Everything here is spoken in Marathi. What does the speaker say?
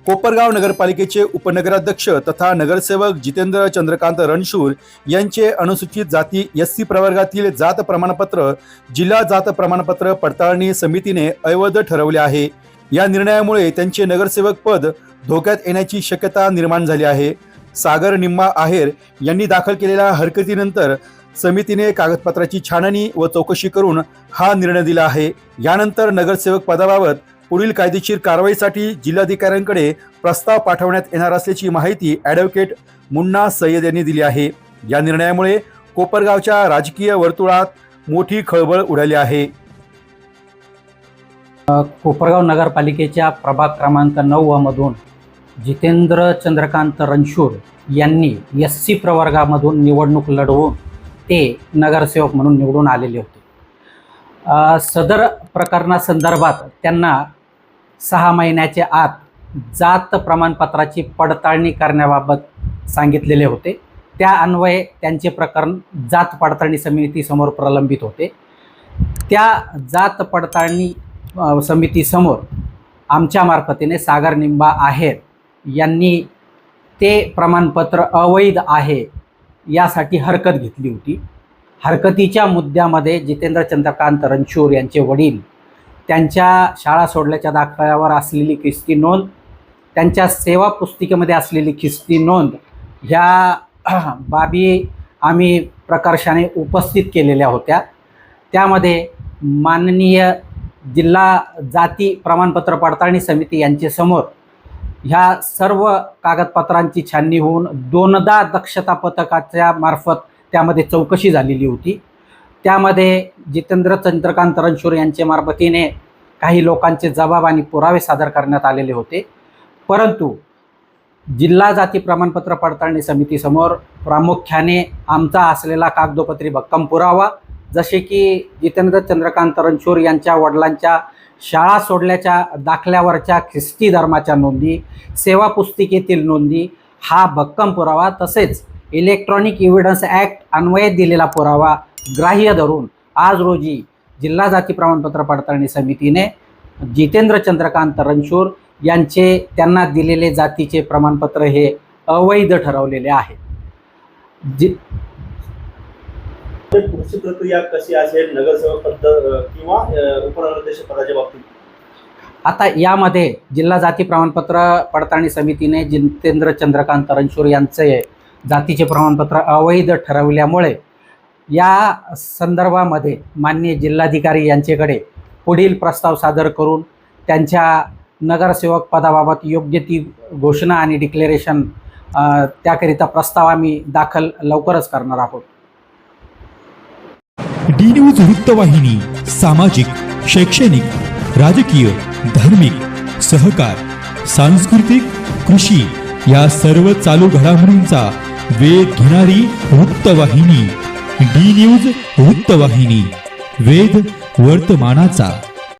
कोपरगाव नगरपालिकेचे उपनगराध्यक्ष तथा नगरसेवक जितेंद्र चंद्रकांत रणशूर यांचे अनुसूचित जाती एससी प्रवर्गातील जात प्रमाणपत्र जिल्हा जात प्रमाणपत्र पडताळणी समितीने अवैध ठरवले आहे। या निर्णयामुळे त्यांचे नगरसेवक पद धोक्यात येण्याची शक्यता निर्माण झाली आहे। सागर निम्मा आहेर यांनी दाखल केलेल्या हरकतीनंतर समितीने कागदपत्राची छाननी व चौकशी करून हा निर्णय दिला आहे। यानंतर नगरसेवक पदाबाबत पुढील कायदेशीर कारवाईसाठी जिल्हाधिकाऱ्यांकडे प्रस्ताव पाठवण्यात येणार असल्याची माहिती ॲडव्होकेट मुन्ना सय्यद यांनी दिली आहे। या निर्णयामुळे कोपरगावच्या राजकीय वर्तुळात मोठी खळबळ उडाली आहे। कोपरगाव नगरपालिकेच्या प्रभाग क्रमांक 9 मधून जितेंद्र चंद्रकांत रणशूर यांनी एससी प्रवर्गामधून निवडणूक लढवून ते नगरसेवक म्हणून निवडून आलेले होते। सदर प्रकरणासंदर्भात त्यांना 6 महिन्याच्या आत जात प्रमाणपत्राची पडताळणी करण्याबाबत सांगितलेले होते। त्या अन्वये त्यांचे प्रकरण जात पडताळणी समितीसमोर प्रलंबित होते। त्या जात पडताळणी समितीसमोर आमच्या मार्फतीने सागर निंबा आहेर यांनी ते प्रमाणपत्र अवैध आहे यासाठी हरकत घेतली होती। हरकतीच्या मुद्द्यामध्ये जितेंद्र चंद्रकांत रणशूर यांचे वडील, त्यांच्या शाळा सोडल्याच्या दाखल्यावर असलेली खिस्ती नोंद, त्यांच्या सेवा पुस्तिकेमध्ये असलेली खिस्ती नोंद ह्या बाबी आम्ही प्रकर्षाने उपस्थित केलेल्या होत्या। त्यामध्ये माननीय जिल्हा जाती प्रमाणपत्र पडताळणी समिती यांच्यासमोर ह्या सर्व कागदपत्रांची छाननी होऊन 2दा दक्षता पथकाच्या मार्फत त्यामध्ये चौकशी झालेली होती। त्यामध्ये जितेंद्र चंद्रकांत रणशूर यांच्या मार्फतीने काही लोकांचे जबाब आणि पुरावे सादर करण्यात आलेले होते, परंतु जिल्हा जाती प्रमाणपत्र पडताळणी समितीसमोर प्रामुख्याने आमचा असलेला कागदोपत्री भक्कम पुरावा, जसे की जितेंद्र चंद्रकांत रणशूर यांच्या वडिलांच्या शाळा सोडल्याच्या दाखल्यावरच्या ख्रिस्ती धर्माच्या नोंदी, सेवा पुस्तिकेतील नोंदी हा भक्कम पुरावा, तसेच इलेक्ट्रॉनिक एव्हिडन्स ॲक्ट अन्वये दिलेला पुरावा ग्राह्य धरून आज रोजी जिल्हा जाती प्रमाणपत्र पडताळणी समितीने जितेंद्र चंद्रकांत रणशूर यांचे त्यांना दिलेले जातीचे प्रमाणपत्र हे अवैध ठरवलेले आहे। पुढची प्रक्रिया कशी असेल नगरसेवक पद किंवा उपनगराध्यक्ष पदाच्या बाबतीत? आता यामध्ये जिल्हा जाती प्रमाणपत्र पडताळणी समितीने जितेंद्र चंद्रकांत रणशूर यांचे जातीचे प्रमाणपत्र अवैध ठरवल्यामुळे या संदर्भामध्ये माननीय जिल्हाधिकारी यांच्याकडे पुढील प्रस्ताव सादर करून त्यांच्या नगरसेवक पदाबाबत योग्य ती घोषणा आणि डिक्लेरेशन त्याकरिता प्रस्ताव आम्ही दाखल लवकरच करणार आहोत। डी न्यूज वृत्तवाहिनी सामाजिक, शैक्षणिक, राजकीय, धार्मिक, सहकार, सांस्कृतिक, कृषी या सर्व चालू घडामोडींचा वेध घेणारी वृत्तवाहिनी डी न्यूज वृत्तवाहिनी, वेध वर्तमानाचा।